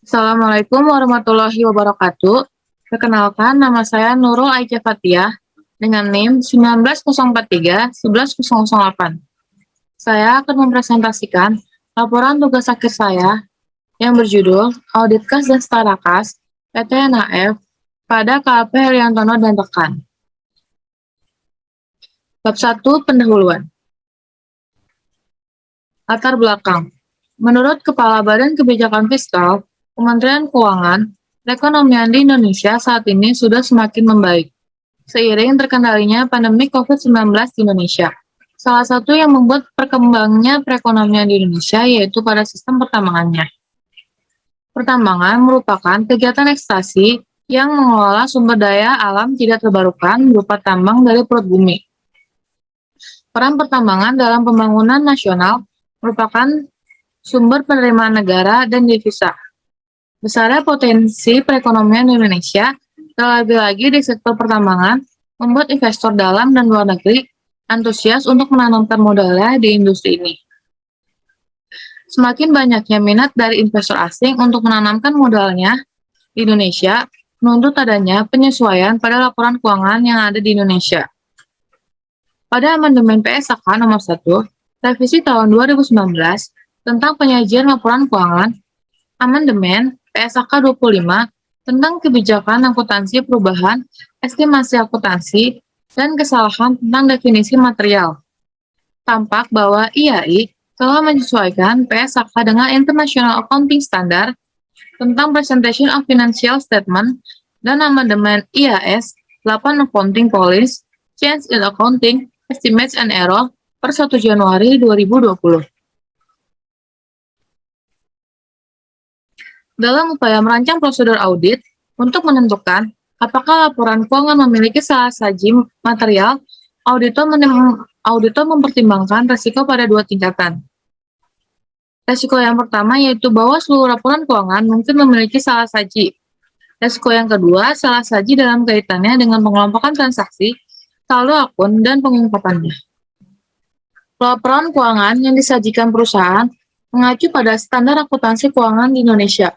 Assalamualaikum warahmatullahi wabarakatuh. Perkenalkan, nama saya Nurul Aicha Fathiyah dengan NIM 19043-11008. Saya akan mempresentasikan laporan tugas akhir saya yang berjudul Audit Kas dan Setara Kas PT NAF pada KAP Heriantono dan rekan. Bab 1 Pendahuluan. Latar belakang. Menurut Kepala Badan Kebijakan Fiskal, Kementerian Keuangan, perekonomian di Indonesia saat ini sudah semakin membaik, seiring terkendalinya pandemi COVID-19 di Indonesia. Salah satu yang membuat perkembangannya perekonomian di Indonesia yaitu pada sistem pertambangannya. Pertambangan merupakan kegiatan ekstraksi yang mengelola sumber daya alam tidak terbarukan berupa tambang dari perut bumi. Peran pertambangan dalam pembangunan nasional merupakan sumber penerimaan negara dan devisa. Besarnya potensi perekonomian Indonesia, terlebih lagi di sektor pertambangan, membuat investor dalam dan luar negeri antusias untuk menanamkan modalnya di industri ini. Semakin banyaknya minat dari investor asing untuk menanamkan modalnya di Indonesia, menuntut adanya penyesuaian pada laporan keuangan yang ada di Indonesia. Pada amandemen PSAK nomor 1, revisi tahun 2019 tentang penyajian laporan keuangan, amandemen PSAK 25 tentang kebijakan akuntansi perubahan, estimasi akuntansi, dan kesalahan tentang definisi material. Tampak bahwa IAI telah menyesuaikan PSAK dengan International Accounting Standard tentang Presentation of Financial Statement dan amandemen IAS 8 Accounting Policy, Change in Accounting, Estimates and Error per 1 Januari 2020. Dalam upaya merancang prosedur audit untuk menentukan apakah laporan keuangan memiliki salah saji material, auditor mempertimbangkan risiko pada dua tingkatan. Risiko yang pertama yaitu bahwa seluruh laporan keuangan mungkin memiliki salah saji. Risiko yang kedua, salah saji dalam kaitannya dengan pengelompokan transaksi, saldo akun, dan pengungkapannya. Laporan keuangan yang disajikan perusahaan mengacu pada standar akuntansi keuangan di Indonesia.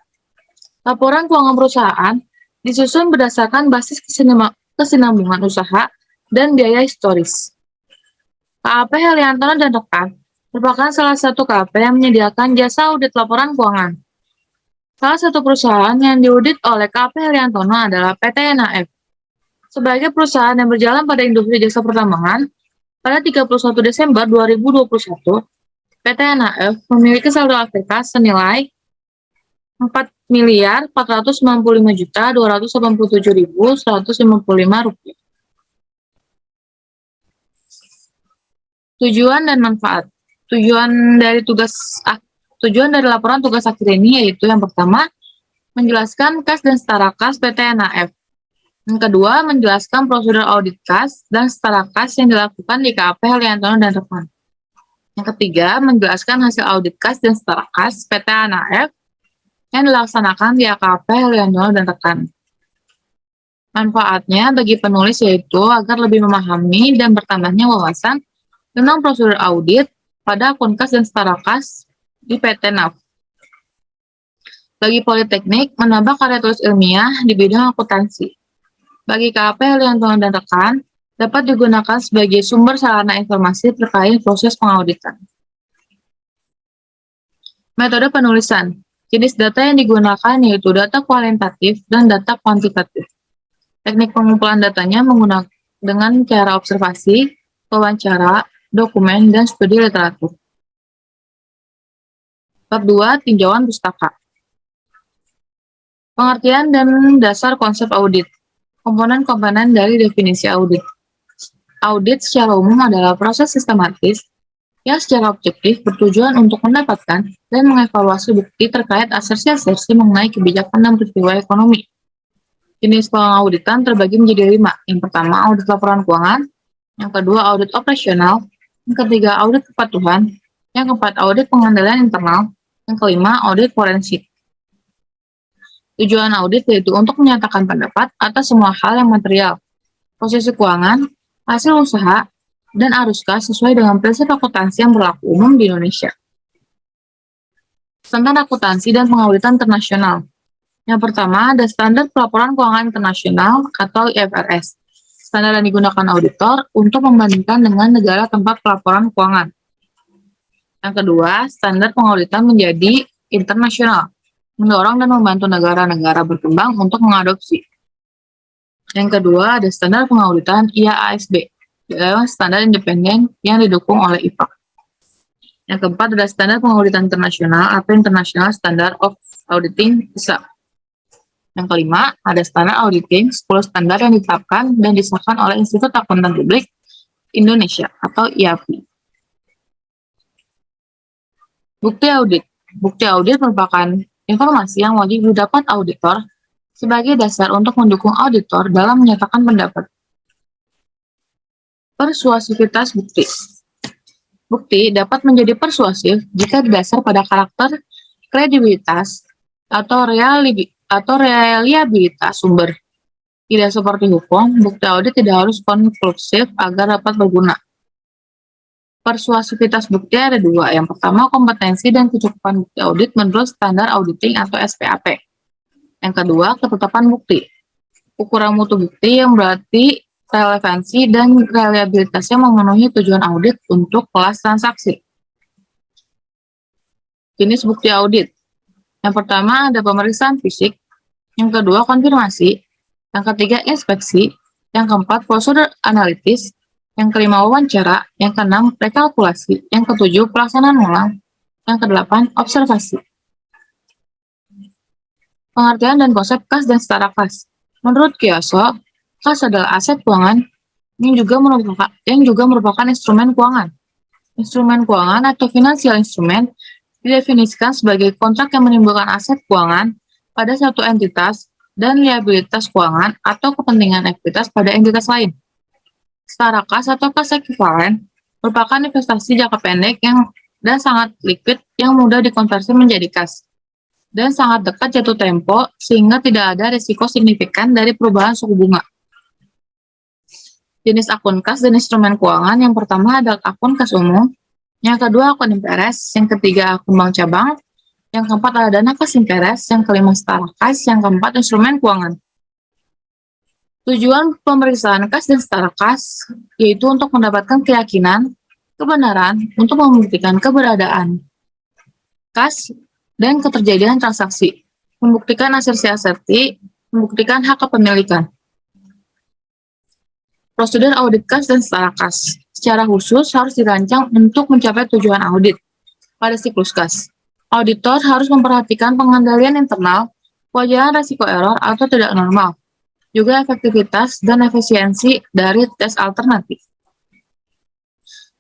Laporan keuangan perusahaan disusun berdasarkan basis kesinambungan usaha dan biaya historis. KAP Heriantono dan rekan merupakan salah satu KAP yang menyediakan jasa audit laporan keuangan. Salah satu perusahaan yang diaudit oleh KAP Heriantono adalah PT NAF. Sebagai perusahaan yang berjalan pada industri jasa pertambangan, pada 31 Desember 2021, PT NAF memiliki saldo akhir kas senilai Rp4.455.287.155. Tujuan dan manfaat. Tujuan dari laporan tugas akhir ini yaitu yang pertama, menjelaskan kas dan setara kas PT NAF. Yang kedua, menjelaskan prosedur audit kas dan setara kas yang dilakukan di KAP Heriantono dan rekan. Yang ketiga, menjelaskan hasil audit kas dan setara kas PT NAF yang dilaksanakan di KAP Heriantono dan rekan. Manfaatnya bagi penulis yaitu agar lebih memahami dan bertambahnya wawasan tentang prosedur audit pada akun kas dan setara kas di PT NAF. Bagi Politeknik, menambah karya tulis ilmiah di bidang akuntansi. Bagi KAP Heriantono dan rekan, dapat digunakan sebagai sumber sarana informasi terkait proses pengauditan. Metode penulisan. Jenis data yang digunakan yaitu data kualitatif dan data kuantitatif. Teknik pengumpulan datanya menggunakan dengan cara observasi, wawancara, dokumen, dan studi literatur. Bab 2. Tinjauan pustaka. Pengertian dan dasar konsep audit. Komponen-komponen dari definisi audit. Audit secara umum adalah proses sistematis yang secara objektif bertujuan untuk mendapatkan dan mengevaluasi bukti terkait asersi-asersi mengenai kebijakan dan peristiwa ekonomi. Jenis pengauditan terbagi menjadi 5. Yang pertama, audit laporan keuangan. Yang kedua, audit operasional. Yang ketiga, audit kepatuhan. Yang keempat, audit pengendalian internal. Yang kelima, audit forensik. Tujuan audit yaitu untuk menyatakan pendapat atas semua hal yang material, posisi keuangan, hasil usaha, dan arus kas sesuai dengan prinsip akuntansi yang berlaku umum di Indonesia. Tentang akuntansi dan pengauditan internasional. Yang pertama, ada standar pelaporan keuangan internasional atau IFRS. Standar yang digunakan auditor untuk membandingkan dengan negara tempat pelaporan keuangan. Yang kedua, standar pengauditan menjadi internasional, mendorong dan membantu negara-negara berkembang untuk mengadopsi. Yang kedua, ada standar pengauditan IASB, adalah standar independen yang didukung oleh IPAC. Yang keempat, ada standar pengauditan internasional atau International Standard of Auditing ISA. Yang kelima, ada standar auditing, 10 standar yang ditetapkan dan disahkan oleh Institut Akuntan Publik Indonesia atau IAPI. Bukti audit. Bukti audit merupakan informasi yang wajib didapat auditor sebagai dasar untuk mendukung auditor dalam menyatakan pendapat. Persuasivitas bukti. Bukti dapat menjadi persuasif jika didasar pada karakter, kredibilitas, atau reliabilitas sumber. Tidak seperti hukum, bukti audit tidak harus konklusif agar dapat berguna. Persuasivitas bukti ada dua. Yang pertama, kompetensi dan kecukupan bukti audit menurut standar auditing atau SPAP. Yang kedua, ketetapan bukti. Ukuran mutu bukti yang berarti relevansi dan reliabilitasnya memenuhi tujuan audit untuk kelas transaksi. Jenis bukti audit. Yang pertama ada pemeriksaan fisik, yang kedua konfirmasi, yang ketiga inspeksi, yang keempat prosedur analitis, yang kelima wawancara, yang keenam rekalkulasi, yang ketujuh pelaksanaan ulang, yang kedelapan observasi. Pengertian dan konsep kas dan setara kas. Menurut Kiyoso, kas adalah aset keuangan yang juga merupakan instrumen keuangan. Instrumen keuangan atau financial instrument didefinisikan sebagai kontrak yang menimbulkan aset keuangan pada satu entitas dan liabilitas keuangan atau kepentingan ekuitas pada entitas lain. Setara kas atau kas ekuivalen merupakan investasi jangka pendek dan sangat liquid yang mudah dikonversi menjadi kas dan sangat dekat jatuh tempo sehingga tidak ada risiko signifikan dari perubahan suku bunga. Jenis akun kas dan instrumen keuangan yang pertama adalah akun kas umum, yang kedua akun imperes, yang ketiga akun bank cabang, yang keempat ada dana kas imperes, yang kelima setara kas, yang keempat instrumen keuangan. Tujuan pemeriksaan kas dan setara kas yaitu untuk mendapatkan keyakinan, kebenaran untuk membuktikan keberadaan kas dan keterjadian transaksi, membuktikan asersi, membuktikan hak kepemilikan. Prosedur audit kas dan setara kas secara khusus harus dirancang untuk mencapai tujuan audit. Pada siklus kas, auditor harus memperhatikan pengendalian internal, kewajaran risiko error atau tidak normal, juga efektivitas dan efisiensi dari tes alternatif.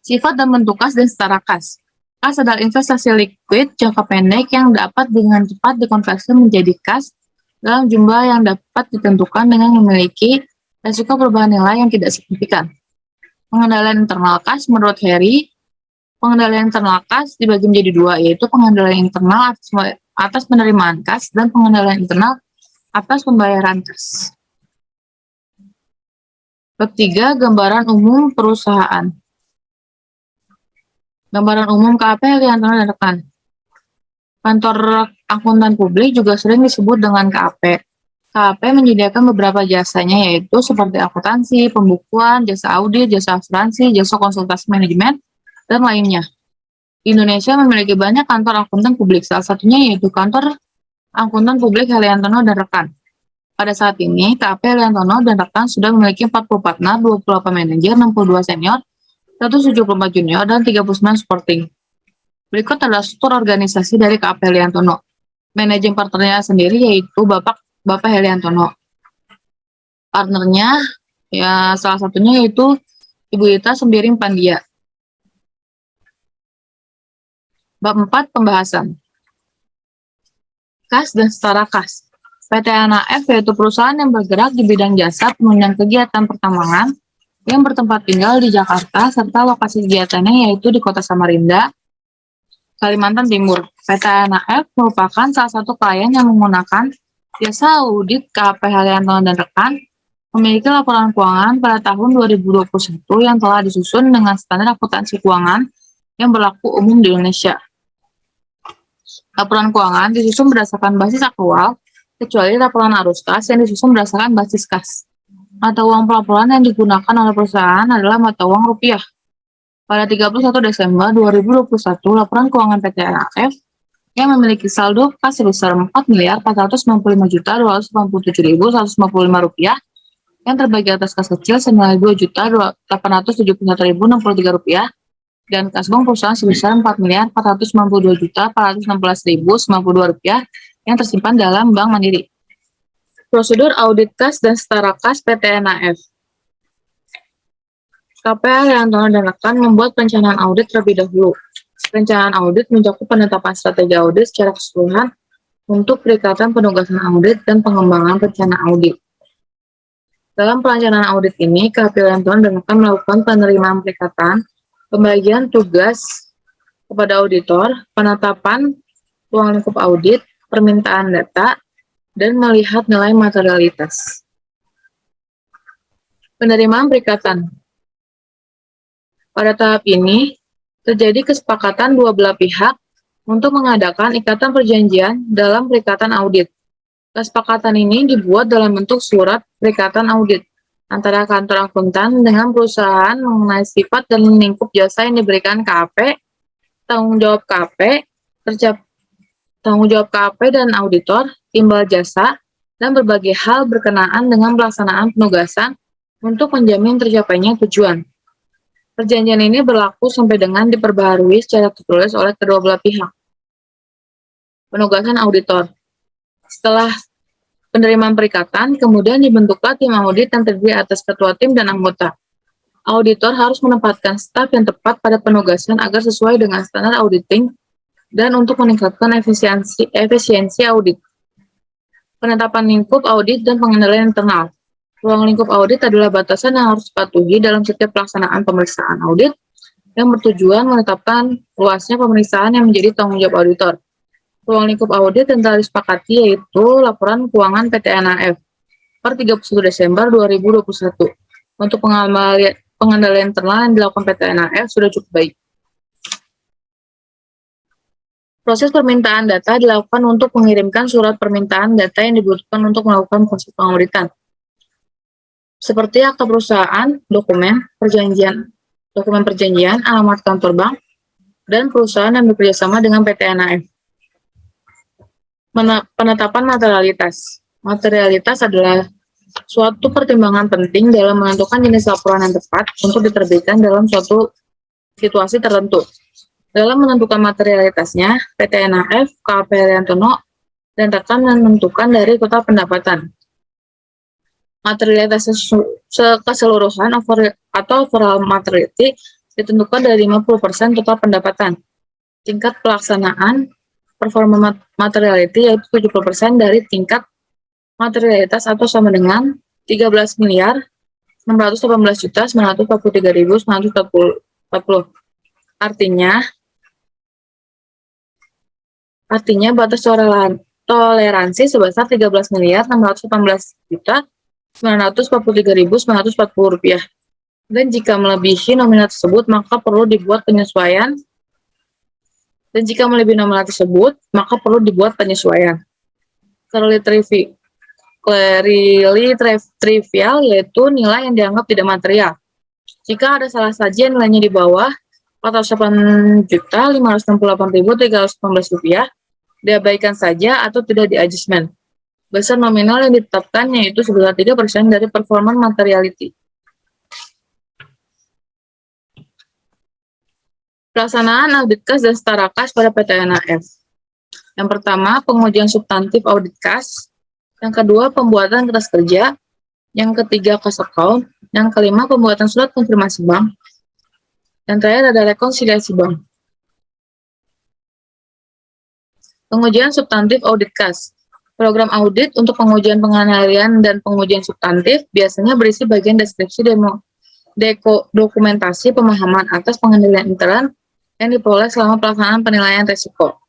Sifat dan bentuk kas dan setara kas. Kas adalah investasi liquid jangka pendek yang dapat dengan cepat dikonversi menjadi kas dalam jumlah yang dapat ditentukan dengan memiliki risiko perubahan nilai yang tidak signifikan. Pengendalian internal kas menurut Harry, pengendalian internal kas dibagi menjadi dua, yaitu pengendalian internal atas penerimaan kas dan pengendalian internal atas pembayaran kas. Bab 3, gambaran umum perusahaan. Gambaran umum KAP Heliantono dan rekan. Kantor akuntan publik juga sering disebut dengan KAP. KAP menyediakan beberapa jasanya, yaitu seperti akuntansi, pembukuan, jasa audit, jasa asuransi, jasa konsultasi manajemen, dan lainnya. Indonesia memiliki banyak kantor akuntan publik, salah satunya yaitu kantor akuntan publik Heliantono dan rekan. Pada saat ini, KAP Heliantono dan rekan sudah memiliki 44 NAR, 28 manajer, 62 senior, 174 junior, dan 39 supporting. Berikut adalah struktur organisasi dari KAP Heliantono. Managing partnernya sendiri yaitu Bapak Heliantono. Partnernya, ya salah satunya yaitu Ibu Ita Sembiring Pandia. Bab 4, pembahasan. Kas dan setara kas. PT NAF yaitu perusahaan yang bergerak di bidang jasa penunjang kegiatan pertambangan yang bertempat tinggal di Jakarta serta lokasi kegiatannya yaitu di Kota Samarinda, Kalimantan Timur. PT NAF merupakan salah satu klien yang menggunakan jasa audit KAP Heliantono dan rekan, memiliki laporan keuangan pada tahun 2021 yang telah disusun dengan standar akuntansi keuangan yang berlaku umum di Indonesia. Laporan keuangan disusun berdasarkan basis akrual kecuali laporan arus kas yang disusun berdasarkan basis kas. Mata uang pelaporan yang digunakan oleh perusahaan adalah mata uang rupiah. Pada 31 Desember 2021, laporan keuangan PT NAF yang memiliki saldo kas sebesar Rp4.457.287.155 yang terbagi atas kas kecil senilai Rp2.871.063 dan kas bank perusahaan sebesar Rp4.492.416.092 yang tersimpan dalam Bank Mandiri. Prosedur audit kas dan setara kas PT NAF. KPA Haryantono dan rekan membuat perencanaan audit terlebih dahulu. Perencanaan audit mencakup penetapan strategi audit secara keseluruhan untuk perikatan penugasan audit dan pengembangan rencana audit. Dalam perencanaan audit ini, KPA Haryantono dan rekan melakukan penerimaan perikatan, pembagian tugas kepada auditor, penetapan ruang lingkup audit, permintaan data, dan melihat nilai materialitas. Penerimaan perikatan. Pada tahap ini, terjadi kesepakatan dua belah pihak untuk mengadakan ikatan perjanjian dalam perikatan audit. Kesepakatan ini dibuat dalam bentuk surat perikatan audit antara kantor akuntan dengan perusahaan mengenai sifat dan lingkup jasa yang diberikan KAP, tanggung jawab KAP, dan auditor, timbal jasa, dan berbagai hal berkenaan dengan pelaksanaan penugasan untuk menjamin tercapainya tujuan. Perjanjian ini berlaku sampai dengan diperbaharui secara tertulis oleh kedua belah pihak. Penugasan auditor. Setelah penerimaan perikatan, kemudian dibentuklah tim audit yang terdiri atas ketua tim dan anggota. Auditor harus menempatkan staf yang tepat pada penugasan agar sesuai dengan standar auditing dan untuk meningkatkan efisiensi audit. Penetapan lingkup audit dan pengendalian internal. Ruang lingkup audit adalah batasan yang harus dipatuhi dalam setiap pelaksanaan pemeriksaan audit yang bertujuan menetapkan luasnya pemeriksaan yang menjadi tanggung jawab auditor. Ruang lingkup audit yang telah disepakati yaitu laporan keuangan PT NAF per 31 Desember 2021. Untuk pengendalian internal yang dilakukan PT NAF sudah cukup baik. Proses permintaan data dilakukan untuk mengirimkan surat permintaan data yang dibutuhkan untuk melakukan proses pengauditan. Seperti akta perusahaan, dokumen perjanjian, alamat kantor bank, dan perusahaan yang bekerjasama dengan PT NAF. Penetapan materialitas. Materialitas adalah suatu pertimbangan penting dalam menentukan jenis laporan yang tepat untuk diterbitkan dalam suatu situasi tertentu. Dalam menentukan materialitasnya, PT NAF, KPA Haryantono, dan rekan menentukan dari total pendapatan. Materialitas keseluruhan atau overall materiality ditentukan dari 50% total pendapatan. Tingkat pelaksanaan performa materiality yaitu 70% dari tingkat materialitas atau sama dengan 13.618.943.940. Artinya batas toleransi sebesar 13.618.943.940 rupiah. Dan jika melebihi nominal tersebut, maka perlu dibuat penyesuaian. Clearly trivial yaitu nilai yang dianggap tidak material. Jika ada salah saja nilainya di bawah 48.568.318 rupiah, diabaikan saja atau tidak di-adjustment. Besar nominal yang ditetapkan yaitu sebesar 3% dari performance materiality. Pelaksanaan audit kas dan setara kas pada PT NAF. Yang pertama, pengujian substantif audit kas. Yang kedua, pembuatan kertas kerja. Yang ketiga, kas account. Yang kelima, pembuatan surat konfirmasi bank. Yang terakhir ada rekonsiliasi bank. Pengujian substantif audit kas. Program audit untuk pengujian pengendalian dan pengujian substantif biasanya berisi bagian deskripsi dokumentasi pemahaman atas pengendalian intern yang diperoleh selama pelaksanaan penilaian risiko.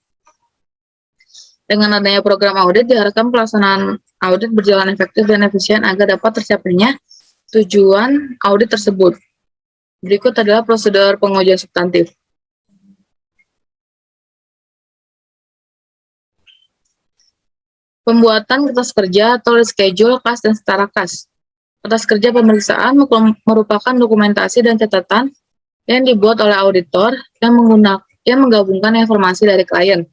Dengan adanya program audit, diharapkan pelaksanaan audit berjalan efektif dan efisien agar dapat tercapainya tujuan audit tersebut. Berikut adalah prosedur pengujian substantif. Pembuatan kertas kerja atau reschedule kas dan setara kas. Kertas kerja pemeriksaan merupakan dokumentasi dan catatan yang dibuat oleh auditor yang menggabungkan informasi dari klien,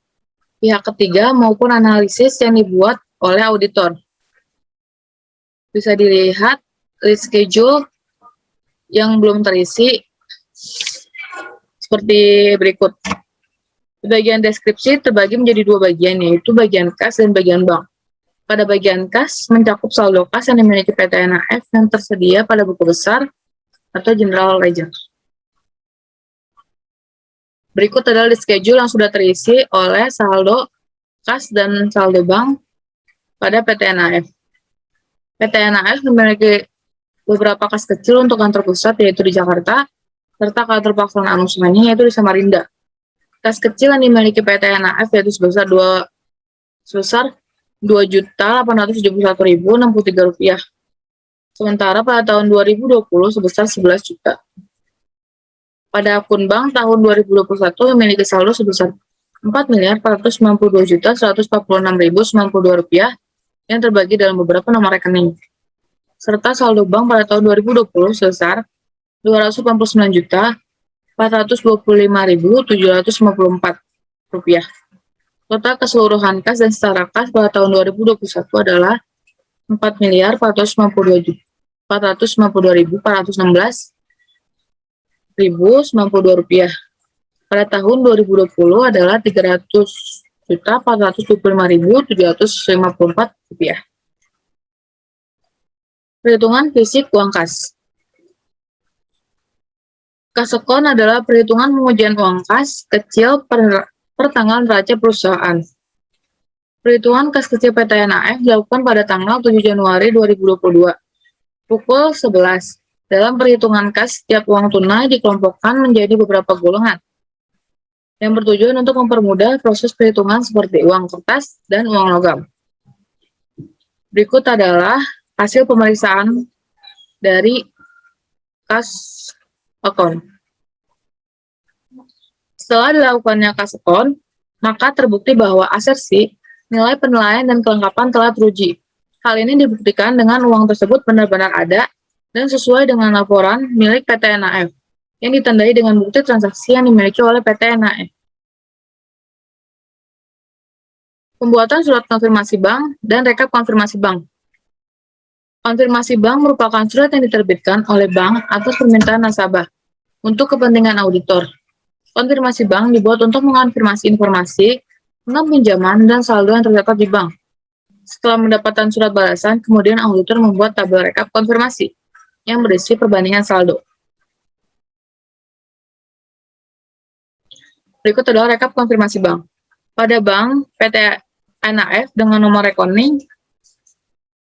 pihak ketiga maupun analisis yang dibuat oleh auditor. Bisa dilihat list schedule yang belum terisi seperti berikut. Bagian deskripsi terbagi menjadi dua bagian, yaitu bagian kas dan bagian bank. Pada bagian kas, mencakup saldo kas yang dimiliki PT NAF yang tersedia pada buku besar atau general ledger. Berikut adalah list schedule yang sudah terisi oleh saldo kas dan saldo bank pada PT NAF. PT NAF memiliki beberapa kas kecil untuk kantor pusat, yaitu di Jakarta, serta kantor pelaksanaan usahanya, yaitu di Samarinda. Kas kecil yang dimiliki PT NAF yaitu sebesar Rp2.871.063. Sementara pada tahun 2020 sebesar 11 juta. Pada akun bank tahun 2021 memiliki saldo sebesar Rp4.492.146.092 yang terbagi dalam beberapa nomor rekening. Serta saldo bank pada tahun 2020 sebesar Rp289.425.754. Total keseluruhan kas dan setara kas pada tahun 2021 adalah Rp4.452.416.092. Pada tahun 2020 adalah Rp300.425.754. Perhitungan fisik uang kas. Kasekon adalah perhitungan pengujian uang kas kecil per tanggal neraca perusahaan. Perhitungan kas kecil PT NAF dilakukan pada tanggal 7 Januari 2022, pukul 11. Dalam perhitungan kas, setiap uang tunai dikelompokkan menjadi beberapa golongan, yang bertujuan untuk mempermudah proses perhitungan seperti uang kertas dan uang logam. Berikut adalah hasil pemeriksaan dari kas akun. Setelah dilakukannya kas akun, maka terbukti bahwa asersi, nilai penilaian, dan kelengkapan telah teruji. Hal ini dibuktikan dengan uang tersebut benar-benar ada dan sesuai dengan laporan milik PT NAF yang ditandai dengan bukti transaksi yang dimiliki oleh PT NAF. Pembuatan surat konfirmasi bank dan rekap konfirmasi bank. Konfirmasi bank merupakan surat yang diterbitkan oleh bank atas permintaan nasabah untuk kepentingan auditor. Konfirmasi bank dibuat untuk mengonfirmasi informasi tentang pinjaman dan saldo yang terdapat di bank. Setelah mendapatkan surat balasan, kemudian auditor membuat tabel rekap konfirmasi yang berisi perbandingan saldo. Berikut adalah rekap konfirmasi bank. Pada bank PT NAF dengan nomor rekening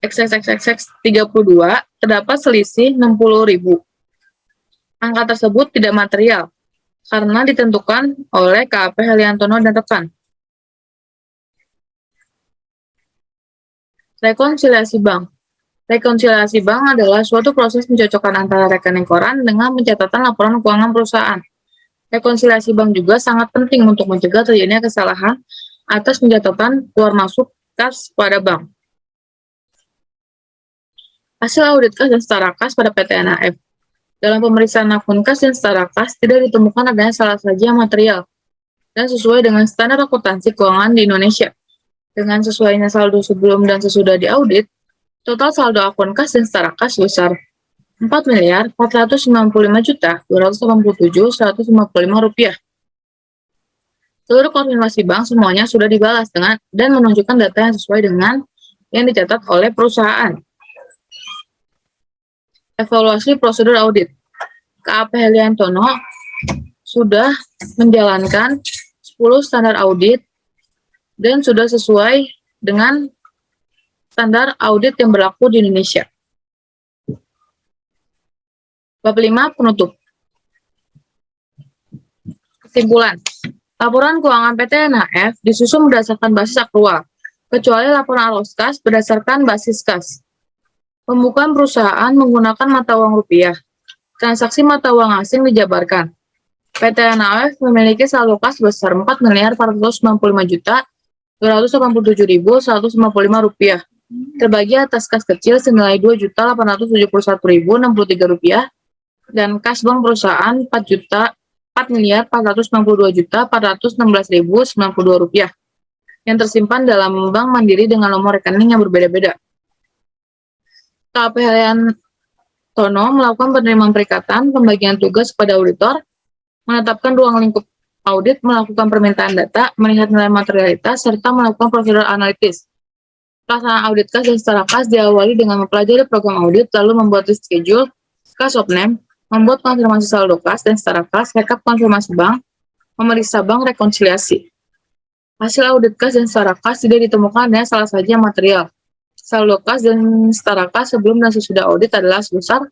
XXXX32 terdapat selisih 60.000. Angka tersebut tidak material karena ditentukan oleh KAP Heliantono dan rekan. Rekonsiliasi bank. Rekonsiliasi bank adalah suatu proses mencocokkan antara rekening koran dengan pencatatan laporan keuangan perusahaan. Rekonsiliasi bank juga sangat penting untuk mencegah terjadinya kesalahan atas pencatatan keluar masuk kas pada bank. Hasil audit kas dan setara kas pada PT NAF. Dalam pemeriksaan akun kas dan setara kas, tidak ditemukan adanya salah saja material dan sesuai dengan standar akuntansi keuangan di Indonesia. Dengan sesuainya saldo sebelum dan sesudah diaudit, total saldo akun kas dan setara kas sebesar Rp4.495.287.155. Seluruh konfirmasi bank semuanya sudah dibalas dan menunjukkan data yang sesuai dengan yang dicatat oleh perusahaan. Evaluasi prosedur audit. KAP Heliantono sudah menjalankan 10 standar audit dan sudah sesuai dengan standar audit yang berlaku di Indonesia. Bab 5 penutup. Kesimpulan. Laporan keuangan PT NAF disusun berdasarkan basis akrual, kecuali laporan arus kas berdasarkan basis kas. Pembukaan perusahaan menggunakan mata uang rupiah. Transaksi mata uang asing dijabarkan. PT NAF memiliki saldo kas sebesar Rp4.495.000.000 Rp287.155, terbagi atas kas kecil senilai Rp2.871.063 dan kas bank perusahaan Rp4.492.416.092 yang tersimpan dalam Bank Mandiri dengan nomor rekening yang berbeda-beda. KAP Tono melakukan penerimaan perikatan, pembagian tugas kepada auditor, menetapkan ruang lingkup audit, melakukan permintaan data, melihat nilai materialitas, serta melakukan prosedur analitis. Pelaksanaan audit kas dan setara kas diawali dengan mempelajari program audit, lalu membuat list schedule, kas of name, membuat konfirmasi saldo kas dan setara kas, rekap konfirmasi bank, memeriksa bank rekonsiliasi. Hasil audit kas dan setara kas tidak ditemukan adanya salah saja material. Saldo kas dan setara kas sebelum dan sesudah audit adalah sebesar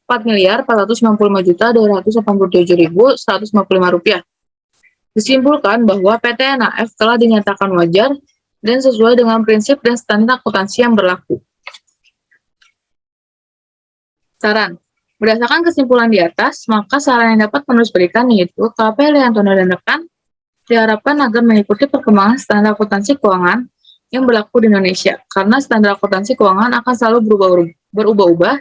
Rp4.495.287.155. Disimpulkan bahwa PT NAF telah dinyatakan wajar dan sesuai dengan prinsip dan standar akuntansi yang berlaku. Saran. Berdasarkan kesimpulan di atas, maka saran yang dapat penulis berikan yaitu KP Liantono dan rekan diharapkan agar mengikuti perkembangan standar akuntansi keuangan yang berlaku di Indonesia, karena standar akuntansi keuangan akan selalu berubah-ubah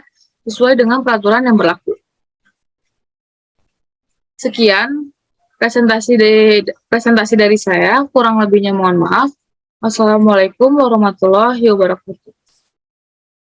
sesuai dengan peraturan yang berlaku. Sekian presentasi dari saya, kurang lebihnya mohon maaf. Wassalamualaikum warahmatullahi wabarakatuh.